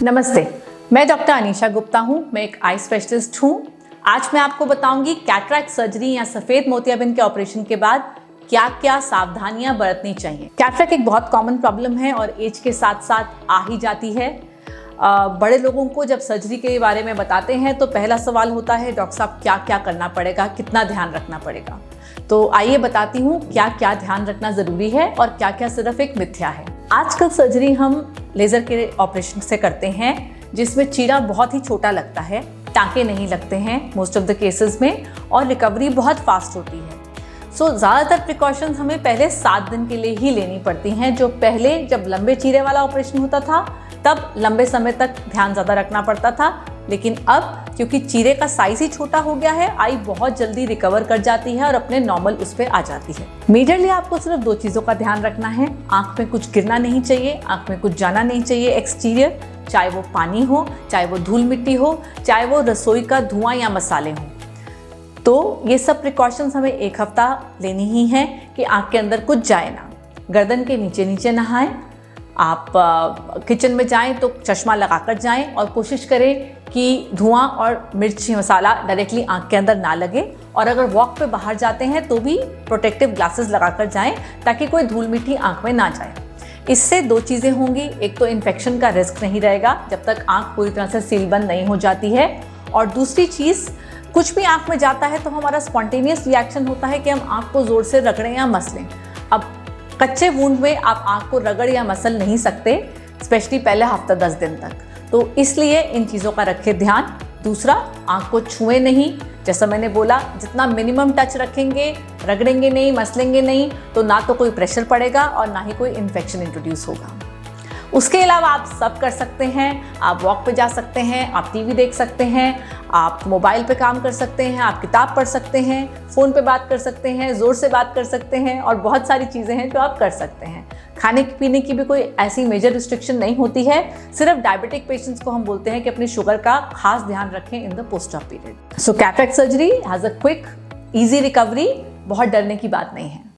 नमस्ते, मैं डॉक्टर अनीशा गुप्ता हूँ। मैं एक आई स्पेशलिस्ट हूँ। आज मैं आपको बताऊंगी कैटरैक्ट सर्जरी या सफ़ेद मोतियाबिंद के ऑपरेशन के बाद क्या क्या सावधानियां बरतनी चाहिए। कैटरैक्ट एक बहुत कॉमन प्रॉब्लम है और एज के साथ साथ आ ही जाती है। बड़े लोगों को जब सर्जरी के बारे में बताते हैं तो पहला सवाल होता है, डॉक्टर साहब क्या क्या करना पड़ेगा, कितना ध्यान रखना पड़ेगा। तो आइए बताती हूँ क्या क्या ध्यान रखना ज़रूरी है और क्या क्या सिर्फ एक मिथ्या है। आजकल सर्जरी हम लेज़र के ऑपरेशन से करते हैं जिसमें चीरा बहुत ही छोटा लगता है, टाँके नहीं लगते हैं मोस्ट ऑफ द केसेस में, और रिकवरी बहुत फास्ट होती है। सो ज़्यादातर प्रिकॉशंस हमें पहले 7 दिन के लिए ही लेनी पड़ती हैं। जो पहले जब लंबे चीरे वाला ऑपरेशन होता था तब लंबे समय तक ध्यान ज़्यादा रखना पड़ता था, लेकिन अब क्योंकि चीरे का साइज ही छोटा हो गया है, आई बहुत जल्दी रिकवर कर जाती है और अपने नॉर्मल उस पर आ जाती है। मेजरली आपको सिर्फ 2 चीज़ों का ध्यान रखना है। आँख में कुछ गिरना नहीं चाहिए, आँख में कुछ जाना नहीं चाहिए एक्सटीरियर, चाहे वो पानी हो, चाहे वो धूल मिट्टी हो, चाहे वो रसोई का धुआं या मसाले हों। तो ये सब प्रिकॉशंस हमें 1 हफ्ता लेनी ही है कि आँख के अंदर कुछ जाए ना। गर्दन के नीचे नीचे नहाएं। आप किचन में जाएं तो चश्मा लगाकर जाएं और कोशिश करें कि धुआं और मिर्ची मसाला डायरेक्टली आँख के अंदर ना लगे। और अगर वॉक पे बाहर जाते हैं तो भी प्रोटेक्टिव ग्लासेस लगाकर जाएं ताकि कोई धूल मिट्टी आँख में ना जाए। इससे 2 चीज़ें होंगी, एक तो इन्फेक्शन का रिस्क नहीं रहेगा जब तक आँख पूरी तरह से सीलबंद नहीं हो जाती है, और दूसरी चीज़, कुछ भी आँख में जाता है तो हमारा स्पॉन्टेनियस रिएक्शन होता है कि हम आँख को ज़ोर से रगड़ें या मसलें। अब कच्चे वूंड में आप आँख को रगड़ या मसल नहीं सकते, स्पेशली पहले हफ्ता 10 दिन तक। तो इसलिए इन चीज़ों का रखें ध्यान। दूसरा, आँख को छुएं नहीं। जैसा मैंने बोला, जितना मिनिमम टच रखेंगे, रगड़ेंगे नहीं, मसलेंगे नहीं, तो ना तो कोई प्रेशर पड़ेगा और ना ही कोई इन्फेक्शन इंट्रोड्यूस होगा। उसके अलावा आप सब कर सकते हैं। आप वॉक पे जा सकते हैं, आप टीवी देख सकते हैं, आप मोबाइल पे काम कर सकते हैं, आप किताब पढ़ सकते हैं, फ़ोन पे बात कर सकते हैं, ज़ोर से बात कर सकते हैं, और बहुत सारी चीज़ें हैं जो आप कर सकते हैं। खाने पीने की भी कोई ऐसी मेजर रिस्ट्रिक्शन नहीं होती है। सिर्फ डायबिटिक पेशेंट्स को हम बोलते हैं कि अपनी शुगर का खास ध्यान रखें in the post op period. So cataract surgery has a quick easy recovery, बहुत डरने की बात नहीं है।